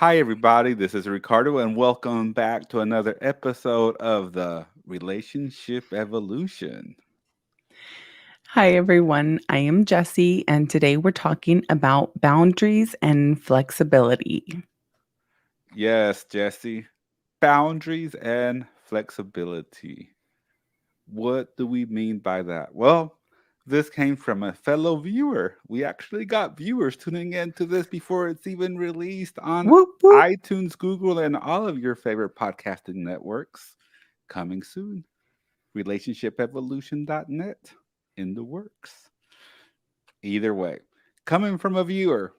Hi, everybody. This is Ricardo, and welcome back to another episode of the Relationship Evolution. Hi, everyone. I am Jessie, and today we're talking about boundaries and flexibility. Yes, Jesse, boundaries and flexibility. What do we mean by that? Well, this came from a fellow viewer. We actually got viewers tuning into this before it's even released on Whoop, whoop. iTunes, Google, and all of your favorite podcasting networks. Coming soon. Relationshipevolution.net in the works. Either way, coming from a viewer,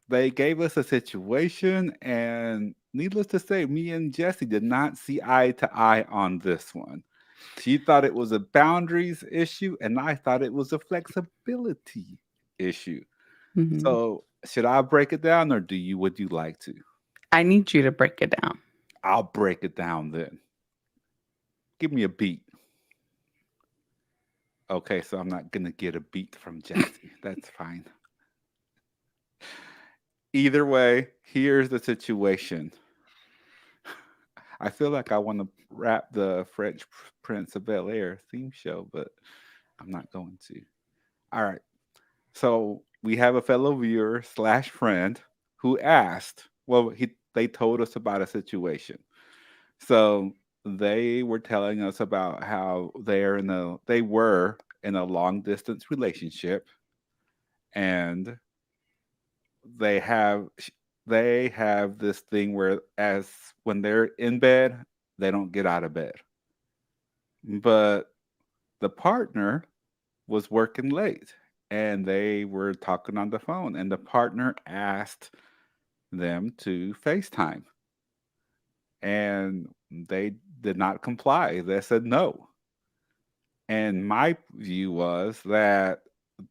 they gave us a situation, and needless to say, me and Jesse did not see eye to eye on this one. She thought it was a boundaries issue, and I thought it was a flexibility issue. Mhm. So, should I break it down, or would you like to? I need you to break it down. I'll break it down then. Give me a beat. Okay, so I'm not gonna get a beat from Jesse. That's fine. Either way, here's the situation. I feel like I want to rap the French Prince of Bel Air theme show, but I'm not going to. All right. So we have a fellow viewer slash friend who asked. Well, they told us about a situation. So they were telling us about how they were in a long distance relationship, and they have they have this thing where as when they're in bed, they don't get out of bed. But the partner was working late and they were talking on the phone, and the partner asked them to FaceTime, and they did not comply. They said no. And my view was that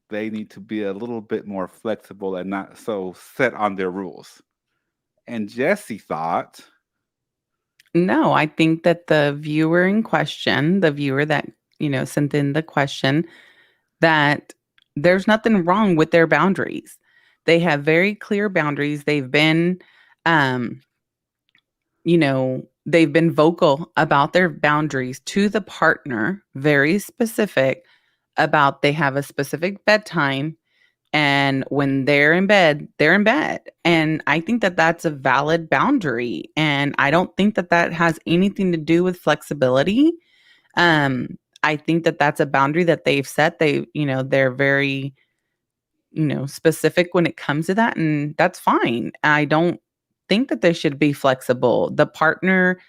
they need to be a little bit more flexible and not so set on their rules. And Jesse thought, No, I think that the viewer in question, the viewer that, sent in the question, that there's nothing wrong with their boundaries. They have very clear boundaries. Um, they've been vocal about their boundaries to the partner, very specific about they have a specific bedtime, and when they're in bed, they're in bed. And I think that that's a valid boundary, and I don't think that that has anything to do with flexibility. um I think that that's a boundary that they've set. They're very, specific when it comes to that, and that's fine. I don't think that they should be flexible. The partner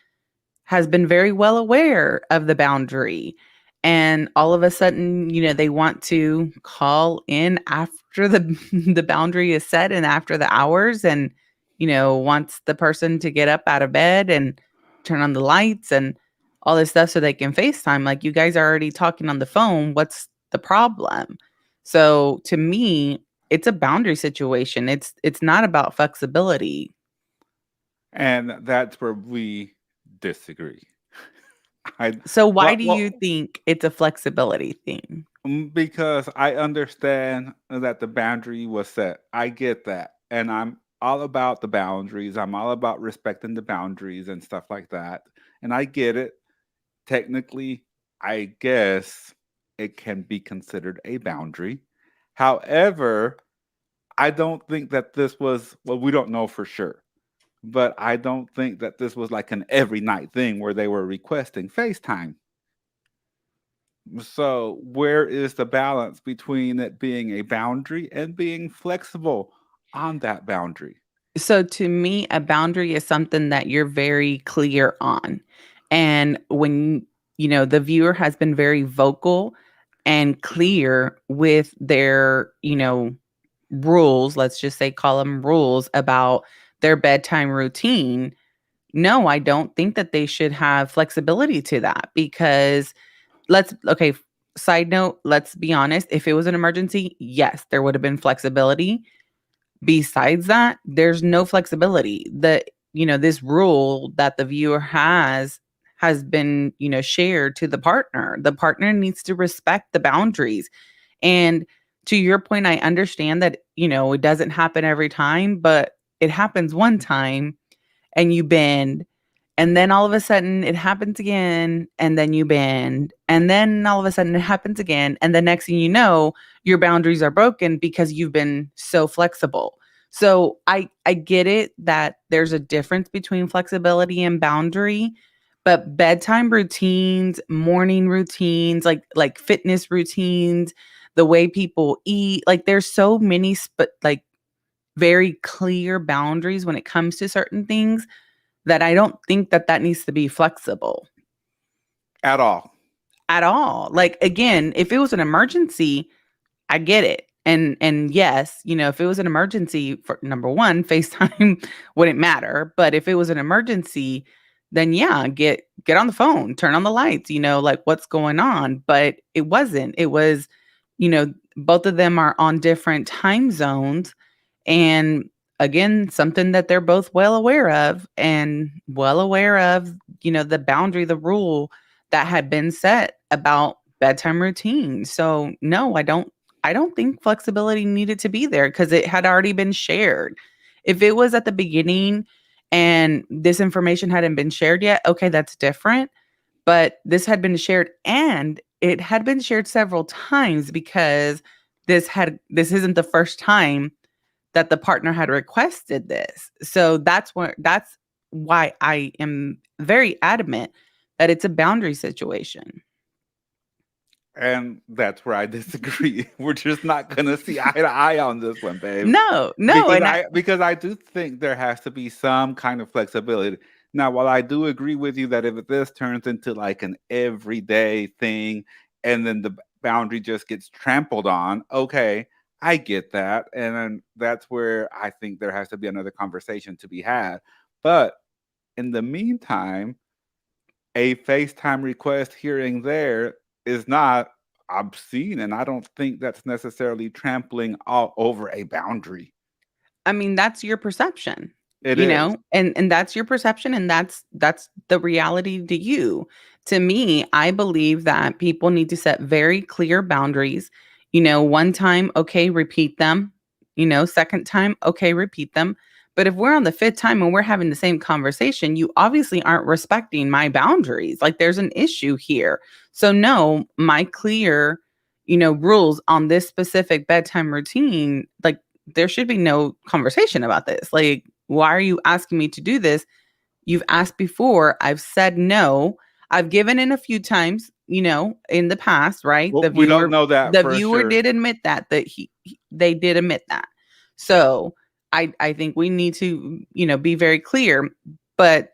has been very well aware of the boundary. And all of a sudden, they want to call in after the the boundary is set and after the hours, and wants the person to get up out of bed and turn on the lights and all this stuff so they can FaceTime. Like, you guys are already talking on the phone. What's the problem? So to me, it's a boundary situation. It's not about flexibility. and that's where we disagree. I So why what do what you think it's a flexibility thing? because I understand that the boundary was set. I get that. And I'm all about the boundaries. I'm all about respecting the boundaries and stuff like that. And I get it. Technically, I guess it can be considered a boundary. However, I don't think that this was, well, we don't know for sure, but I don't think that this was like an every night thing where they were requesting FaceTime. So, where is the balance between it being a boundary and being flexible on that boundary? So to me, a boundary is something that you're very clear on. And when, the viewer has been very vocal and clear with their, rules, let's just say call them rules about their bedtime routine. No, I don't think that they should have flexibility to that, because okay, side note, let's be honest. If it was an emergency, yes, there would have been flexibility. Besides that, there's no flexibility. This rule that the viewer has been, shared to the partner. The partner needs to respect the boundaries. And to your point, I understand that, it doesn't happen every time, but it happens one time. and you bend, and then all of a sudden it happens again, and then you bend, and then all of a sudden it happens again, and the next thing you know, your boundaries are broken because you've been so flexible. So I get it that there's a difference between flexibility and boundary, but bedtime routines, morning routines, like fitness routines, the way people eat, like there's so many like very clear boundaries when it comes to certain things that I don't think that that needs to be flexible At all. at all. Like again, if it was an emergency, I get it. And yes, you know, if it was an emergency, for number one, FaceTime wouldn't matter. But if it was an emergency, then yeah, get on the phone, turn on the lights, you know, like what's going on. But it wasn't. It was, you know, both of them are on different time zones. And again, something that they're both well aware of, and well aware of, you know, the boundary, the rule that had been set about bedtime routine. So no, I don't think flexibility needed to be there because it had already been shared. If it was at the beginning and this information hadn't been shared yet, okay, that's different. But this had been shared, and it had been shared several times because this isn't the first time that the partner had requested this. So that's why I am very adamant that it's a boundary situation. And that's where I disagree. We're just not gonna see eye to eye on this one, babe. No, and Because I do think there has to be some kind of flexibility. Now, while I do agree with you that if this turns into like an everyday thing and then the boundary just gets trampled on, okay, I get that. And then that's where I think there has to be another conversation to be had. But in the meantime, a FaceTime request here and there is not obscene, and I don't think that's necessarily trampling all over a boundary. I mean, that's your perception, It you is. know, and that's your perception, and that's the reality to you. To me, I believe that people need to set very clear boundaries. You know, one time, okay, repeat them. You know, second time, okay, repeat them. But if we're on the fifth time and we're having the same conversation, you obviously aren't respecting my boundaries. Like there's an issue here. So no, my clear, you know, rules on this specific bedtime routine, like there should be no conversation about this. Like, why are you asking me to do this? You've asked before. I've said no. I've given in a few times, you know, in the past, right? Well, we don't know that The for viewer sure. did admit that they did admit that. So I think we need to, you know, be very clear. But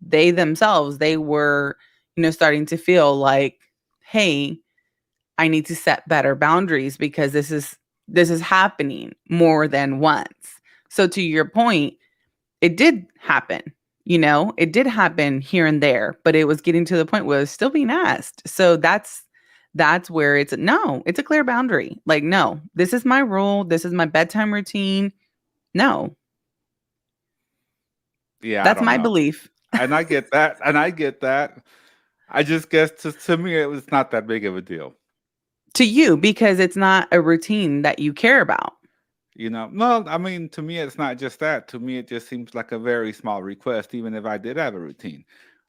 they themselves, they were, you know, starting to feel like, hey, I need to set better boundaries because this is happening more than once. So to your point, it did happen. You know, it did happen here and there, but it was getting to the point where it's still being asked. So that's where it's no, it's a clear boundary. Like, no, this is my rule. This is my bedtime routine. No, Yeah, I that's don't my know. belief. And I get that. And I get that. I just guess to me it was not that big of a deal. To you, because it's not a routine that you care about. You know, no, I mean, to me, it's not just that. To me, it just seems like a very small request, even if I did have a routine.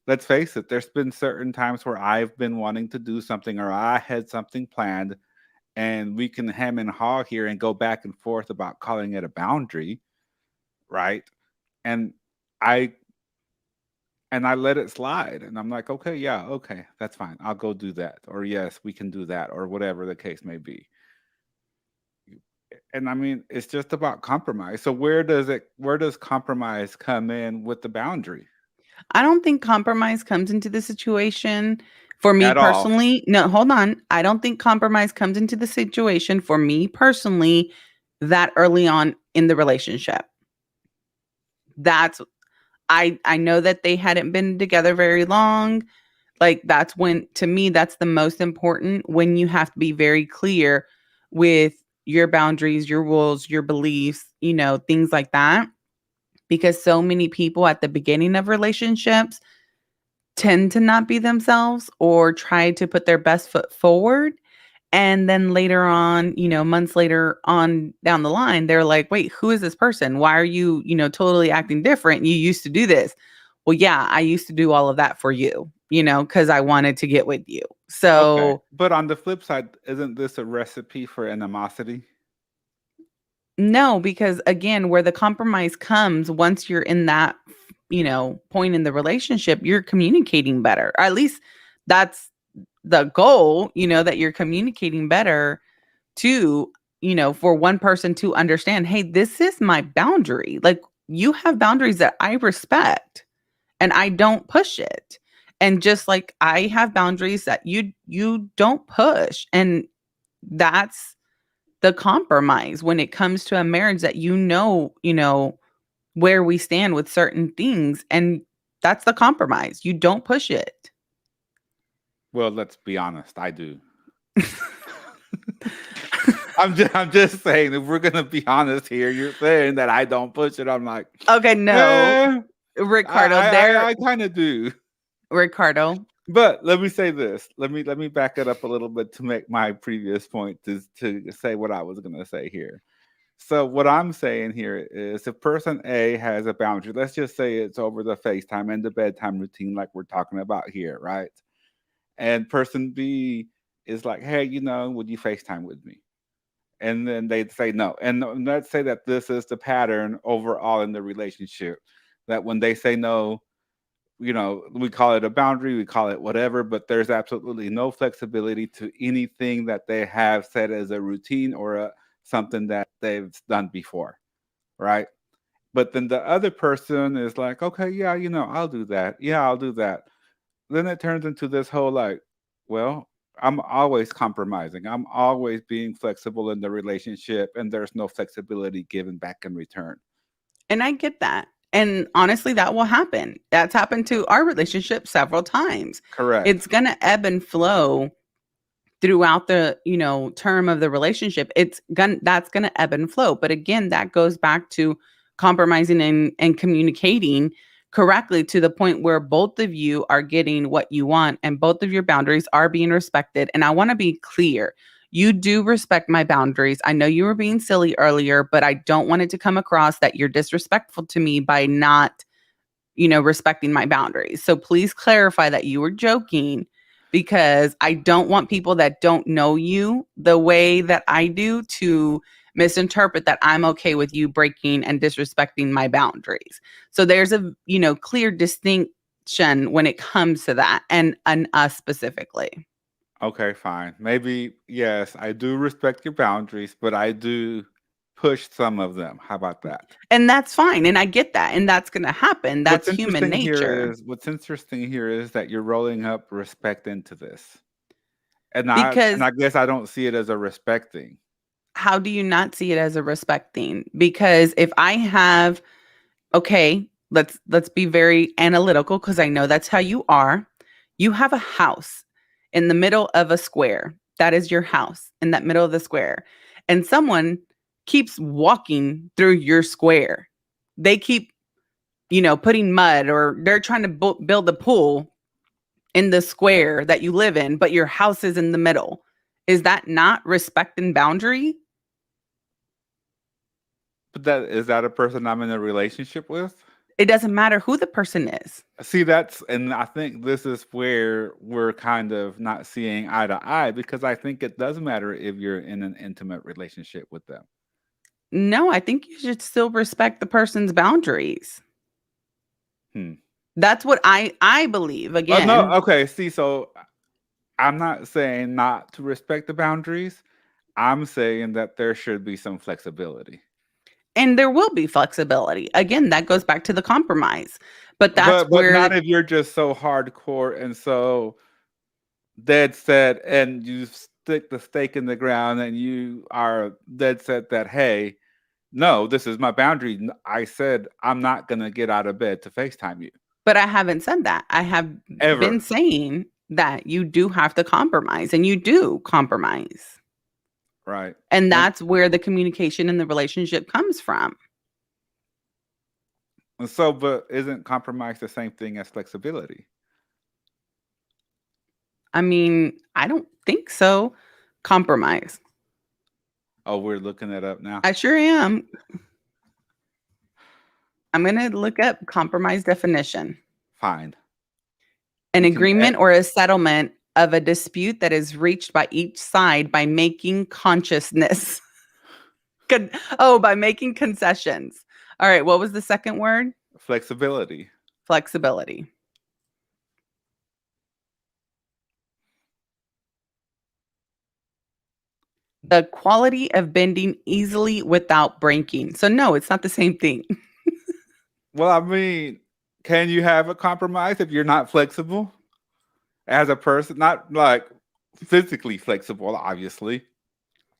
Let's face it, there's been certain times where I've been wanting to do something or I had something planned, and we can hem and haw here and go back and forth about calling it a boundary, right? And I I let it slide, and I'm like, okay, yeah, okay, that's fine. I'll go do that, or yes, we can do that, or whatever the case may be. And I mean, it's just about compromise. So where does compromise come in with the boundary? I don't think compromise comes into the situation for me At all. personally. No, hold on. I don't think compromise comes into the situation for me personally that early on in the relationship. That's I know that they hadn't been together very long. Like that's when to me that's the most important, when you have to be very clear with your boundaries, your rules, your beliefs, you know, things like that, because so many people at the beginning of relationships tend to not be themselves or try to put their best foot forward. And then later on, months later on down the line, they're like, wait, who is this person? Why are you, totally acting different? You used to do this. Well, yeah, I used to do all of that for you, because I wanted to get with you. Okay. So But on the flip side, isn't this a recipe for animosity? no, because again, where the compromise comes once you're in that, point in the relationship, you're communicating better. Or at least that's the goal, that you're communicating better to, for one person to understand, hey, this is my boundary. Like you have boundaries that I respect and I don't push it. And just like I have boundaries that you don't push. And that's the compromise when it comes to a marriage, that where we stand with certain things, and that's the compromise. You don't push it. Well, let's be honest, I do. I'm just saying, if we're gonna be honest here, you're saying that I don't push it. I'm like, Okay, no, eh, Ricardo, there, I kind of do. Ricardo. But let me say this. Let me back it up a little bit to make my previous point to say what I was gonna say here. So what I'm saying here is if person A has a boundary, let's just say it's over the FaceTime and the bedtime routine like we're talking about here, right? And person B is like, hey, would you FaceTime with me? And then they'd say no. And let's say that this is the pattern overall in the relationship. That when they say no, we call it a boundary, we call it whatever, but there's absolutely no flexibility to anything that they have set as a routine or something that they've done before, right? But then the other person is like, okay, yeah, I'll do that. Yeah, I'll do that. Then it turns into this whole like, well, I'm always compromising. I'm always being flexible in the relationship, and there's no flexibility given back in return. And I get that. And honestly, that will happen. That's happened to our relationship several times. Correct. It's going to ebb and flow throughout the, term of the relationship. That's going to ebb and flow. But again, that goes back to compromising and communicating correctly to the point where both of you are getting what you want and both of your boundaries are being respected. And I want to be clear. You do respect my boundaries. I know you were being silly earlier, but I don't want it to come across that you're disrespectful to me by not, respecting my boundaries. So please clarify that you were joking, because I don't want people that don't know you the way that I do to misinterpret that I'm okay with you breaking and disrespecting my boundaries. So there's a, clear distinction when it comes to that, and us specifically. Okay, fine. Maybe, yes, I do respect your boundaries, but I do push some of them. How about that? And that's fine. And I get that. And that's going to happen. That's What's human interesting here nature. is what's interesting here is that you're rolling up respect into this. And Because I guess I don't see it as a respecting. how do you not see it as a respect thing? Because if I have, okay, let's be very analytical, because I know that's how you are. You have a house in the middle of a square. That is your house in that middle of the square. And someone keeps walking through your square. They keep, putting mud, or they're trying to build a pool in the square that you live in, but your house is in the middle. Is that not respect and boundary? But that is that a person I'm in a relationship with? It doesn't matter who the person is. See, and I think this is where we're kind of not seeing eye to eye because I think it does matter if you're in an intimate relationship with them. No, I think you should still respect the person's boundaries. Hmm. That's what I believe. Oh no, Again, okay. See, so I'm not saying not to respect the boundaries. I'm saying that there should be some flexibility. and there will be flexibility. Again, that goes back to the compromise. But that's But where not if you're just so hardcore and so dead set and you stick the stake in the ground and you are dead set that hey, no, this is my boundary. I said I'm not gonna get out of bed to FaceTime you. but I haven't said that. I have been Ever. saying that you do have to compromise, and you do compromise. Right. And And, that's where the communication in the relationship comes from. and so but isn't compromise the same thing as flexibility? I mean, I don't think so, Compromise. Oh, we're looking it up now. I sure am. I'm going to look up compromise definition. Fine. An You can agreement or a settlement of a dispute that is reached by each side by making consciousness. By making concessions. All right. What was the second word? Flexibility. Flexibility. The quality of bending easily without breaking. So no, it's not the same thing. Well, I mean, can you have a compromise if you're not flexible as a person? Not like physically flexible, obviously.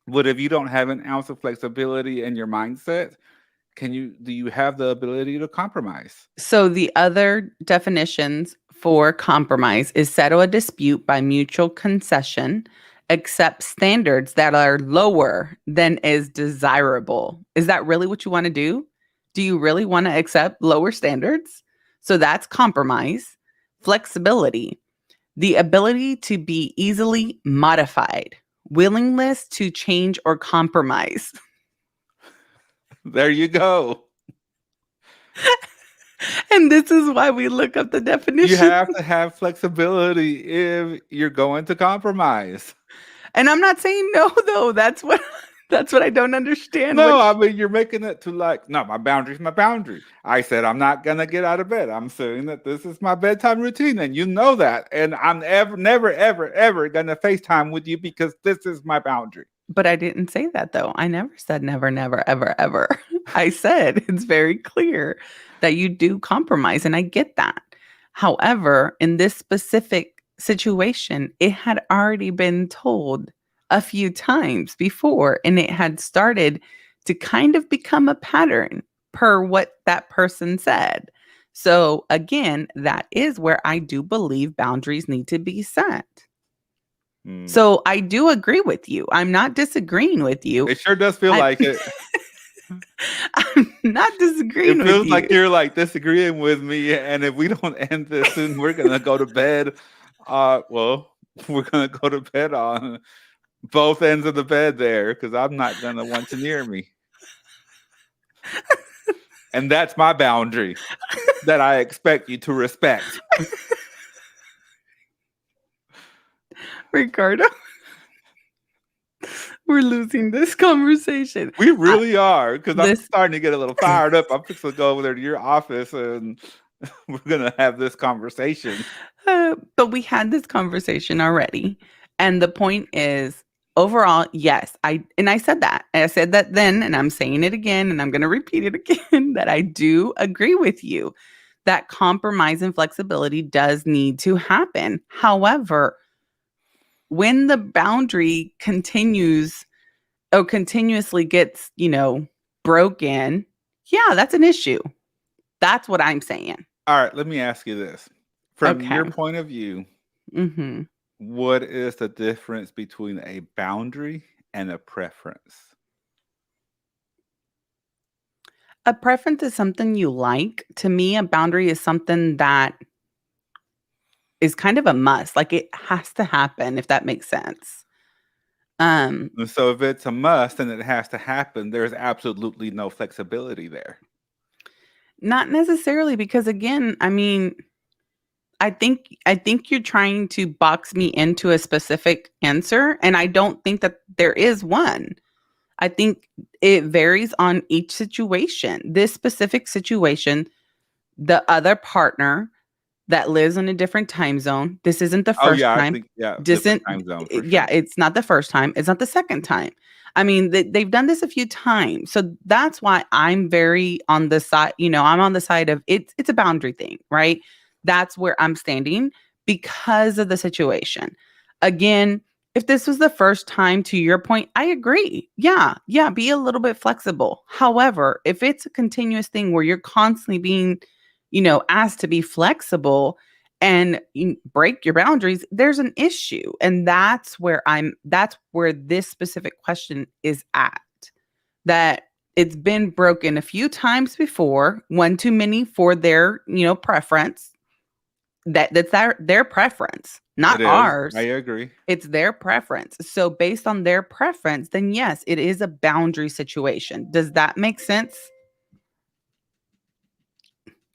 But if you don't have an ounce of flexibility in your mindset, do you have the ability to compromise? So the other definitions for compromise is settle a dispute by mutual concession, accept standards that are lower than is desirable. Is that really what you want to do? Do you really want to accept lower standards? So that's compromise. Flexibility, the ability to be easily modified, willingness to change or compromise. There you go. And this is why we look up the definition. You have to have flexibility if you're going to compromise. And I'm not saying no, though. That's what I don't understand. No, I mean, you're making it to like, no, my boundary's my boundary. I said I'm not gonna get out of bed. I'm saying that this is my bedtime routine, and you know that. And I'm never, ever gonna FaceTime with you because this is my boundary. But I didn't say that, though. I never said never, ever, ever. I said it's very clear that you do compromise, and I get that. However, in this specific situation, it had already been told a few times before, and it had started to kind of become a pattern per what that person said. So again, that is where I do believe boundaries need to be set. So I do agree with you. I'm not disagreeing with you. It sure does feel like it. I'm not disagreeing with you. It feels like you're like disagreeing with me, and if we don't end this soon, we're gonna go to bed. Well, we're gonna go to bed on both ends of the bed there because I'm not gonna want you near me. And that's my boundary that I expect you to respect. Ricardo, we're losing this conversation. We really are, because I'm starting to get a little fired up. I'm fixing to go over there to your office and we're going to have this conversation. But we had this conversation already. And the point is, overall, yes, I said that. I said that then, and I'm saying it again, and I'm going to repeat it again, that I do agree with you that compromise and flexibility does need to happen. However, when the boundary continuously gets, broken, yeah, that's an issue. That's what I'm saying. All right, let me ask you this. From your point of view, what is the difference between a boundary and a preference? A preference is something you like. To me, a boundary is something that is kind of a must. Like it has to happen, if that makes sense. So if it's a must and it has to happen, there's absolutely no flexibility there. Not necessarily, because again, I mean, I think you're trying to box me into a specific answer, and I don't think that there is one. I think it varies on each situation. This specific situation, the other partner that lives in a different time zone. This isn't the first time. Different time zone. Sure. Yeah, it's not the first time. It's not the second time. I mean, they've done this a few times. So that's why I'm very on the side, I'm on the side of it's a boundary thing, right? That's where I'm standing because of the situation. Again, if this was the first time, to your point, I agree. Yeah, be a little bit flexible. However, if it's a continuous thing where you're constantly being asked to be flexible and break your boundaries, there's an issue. And that's where this specific question is at. That it's been broken a few times before, one too many for their, preference. that's their preference, not It is. ours. I agree. It's their preference. So based on their preference, then yes, it is a boundary situation. Does that make sense?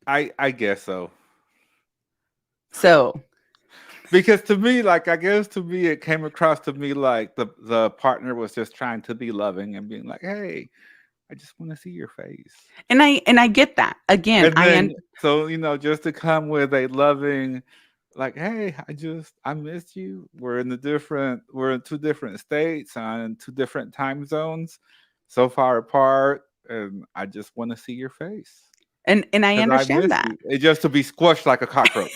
I guess so. So Because to me, like I guess to me, it came across to me like the partner was just trying to be loving and being like, "Hey, I just want to see your face." and I get that. Again, And then so just to come with a loving, like, "Hey, I missed you. We're in two different states and two different time zones, so far apart, and I just want to see your face and I because I understand miss that. you." It's just to be squished like a cockroach.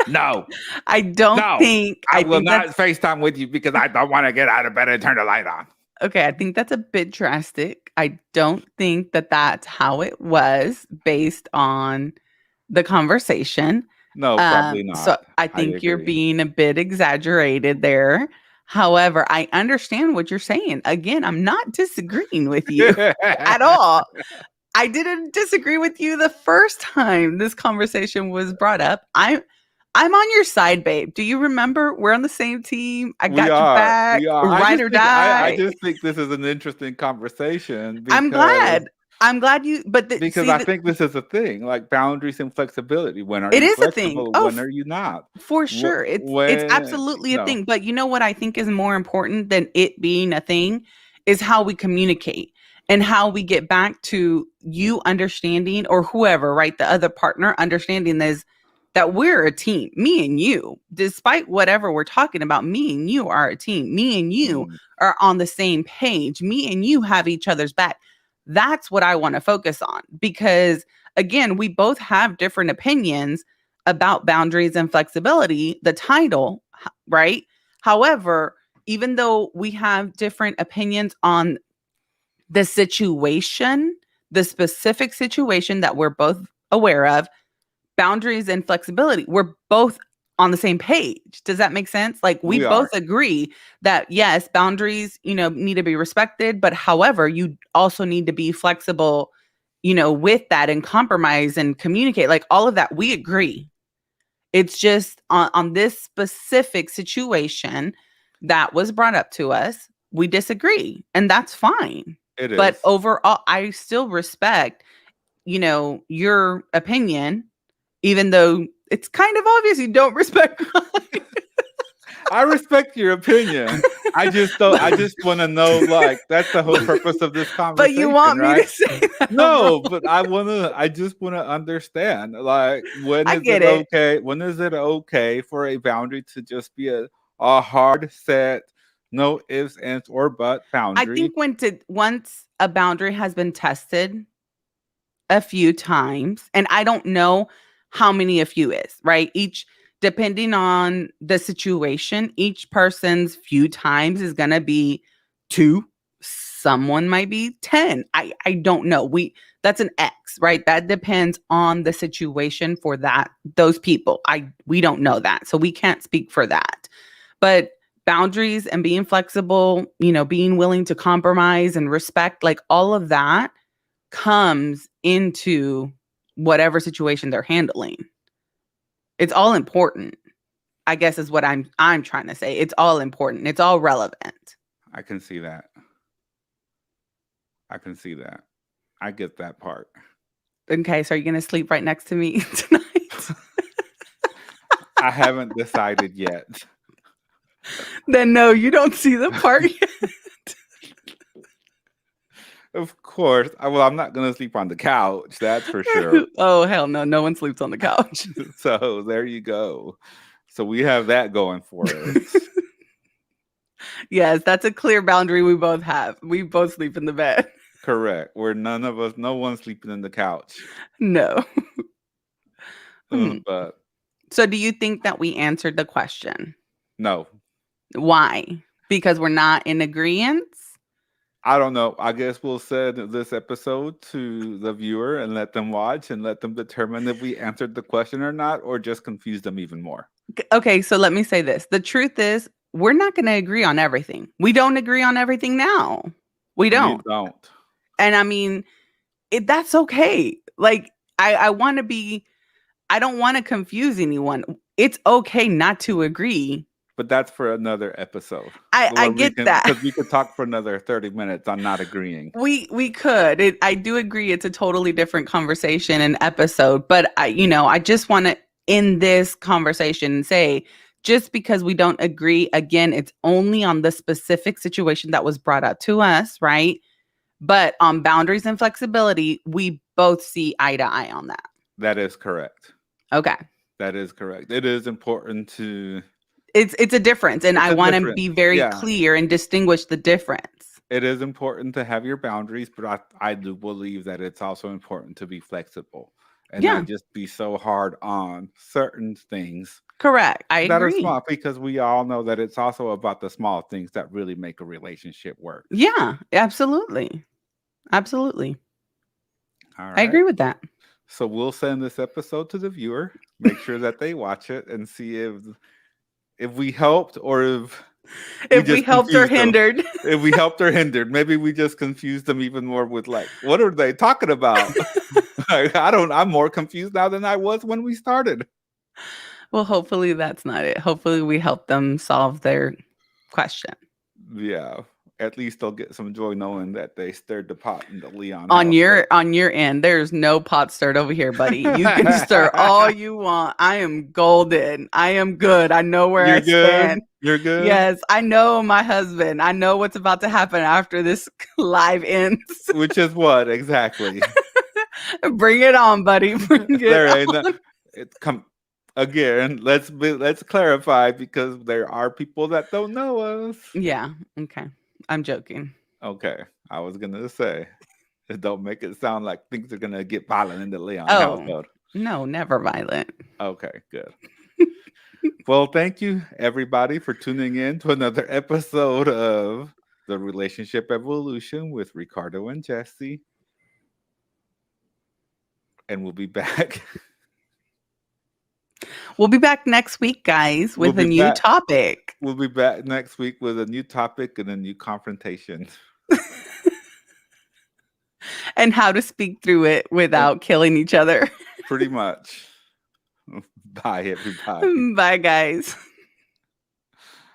No. I don't No, think I I will think not that's FaceTime with you because I don't want to get out of bed and turn the light on. okay. I think that's a bit drastic. I don't think that that's how it was based on the conversation. No, probably So not. I I think you're agree. being a bit exaggerated there. However, I understand what you're saying. Again, I'm not disagreeing with you at all. I didn't disagree with you the first time this conversation was brought up. I'm on your side, babe. Do you remember? We're on the same team. I We got your are. back. We are. Ride or I die. just think this is an interesting conversation I'm because glad. I'm glad you. But because see, I think this is a thing, like boundaries and flexibility. When are it you is a thing. flexible? Oh, When are you not? for sure. It's When absolutely a no. thing. But you know what I think is more important than it being a thing is how we communicate and how we get back to you understanding, or whoever, right? The other partner understanding is that we're a team. Me and you, despite whatever we're talking about, me and you are a team. Me and you Mm, are on the same page. Me and you have each other's back. That's what I want to focus on, because again, we both have different opinions about boundaries and flexibility, the title, right? However, even though we have different opinions on the situation, the specific situation that we're both aware of, boundaries and flexibility, we're both on the same page. Does that make sense? Like we we both are. agree that yes, boundaries, need to be respected, but however, you also need to be flexible, with that and compromise and communicate. Like all of that, we agree. It's just on this specific situation that was brought up to us, we disagree, and that's fine. It But is. overall, I still respect, your opinion, even though it's kind of obvious you don't respect mine. I respect your opinion. I just don't. I just want to know. Like that's the whole purpose of this But you conversation, want me to right? say that I'm No, wrong. but I just want to understand, like, when I is it get it. okay? When is it okay for a boundary to just be a hard set, no ifs, ands, or but I boundary? think once a boundary has been tested a few times, and I don't know how many a few is, right? Each, depending on the situation, each person's few times is going to be 2, someone might be 10. I don't know. That's an X, right? That depends on the situation for those people. We don't know that. So we can't speak for that. But boundaries and being flexible, being willing to compromise and respect, like all of that comes into whatever situation they're handling. It's all important, I guess, is what I'm trying to say. It's all important. It's all relevant. I can see that. I can see that. I get that part. Okay, so are you gonna sleep right next to me tonight? I haven't decided yet. Then no, you don't see the part yet. Of course. Well, I'm not gonna sleep on the couch. That's for sure. Oh hell no, no one sleeps on the couch. So there you go. So we have that going for us. Yes, that's a clear boundary we both have. We both sleep in the bed. Correct. Where no one's sleeping in the couch. No. But So do you think that we answered the question? no, Why? Because we're not in agreement? I don't know. I guess we'll send this episode to the viewer and let them watch and let them determine if we answered the question or not, or just confuse them even more. Okay, so let me say this. The truth is, we're not going to agree on everything. We don't agree on everything now. We don't. We don't. And I mean, that's okay. Like I want to be, I don't want to confuse anyone. it's okay not to agree. But that's for another episode. I get that. Because we could talk for another 30 minutes on not agreeing. We could. I do agree it's a totally different conversation and episode, but I just want to end this conversation and say, just because we don't agree, again, it's only on the specific situation that was brought up to us, right? But on boundaries and flexibility, we both see eye to eye on that. That is correct. Okay. That is correct. It is important to... It's a difference, and I want to be very clear and distinguish the difference. It is important to have your boundaries, but I do believe that it's also important to be flexible and not just be so hard on certain things. Correct. I agree. That are small, because we all know that it's also about the small things that really make a relationship work. Yeah, absolutely. Absolutely. All right. I agree with that. So we'll send this episode to the viewer, make sure that they watch it and see if we helped or if we helped or hindered. If we helped or hindered. Maybe we just confused them even more with like, what are they talking about? I'm more confused now than I was when we started. Well, hopefully that's not it. Hopefully we help them solve their question. Yeah. At least they'll get some joy knowing that they stirred the pot in the Leon on your end. There's no pot stirred over here, buddy. You can stir all you want. I am golden. I am good. I know where I stand. You're good. Yes, I know my husband. I know what's about to happen after this live ends. Which is what exactly? Bring it on, buddy. Bring it on. Come again. Let's clarify, because there are people that don't know us. Yeah. Okay. I'm joking. Okay. I was going to say, don't make it sound like things are going to get violent in the Leon household. No, never violent. Okay, good. Well, thank you, everybody, for tuning in to another episode of The Relationship Evolution with Ricardo and Jesse. And we'll be back. We'll be back next week, guys, with a new topic. We'll be back next week with a new topic and a new confrontation. And how to speak through it without killing each other. Pretty much. Bye, everybody. Bye, guys.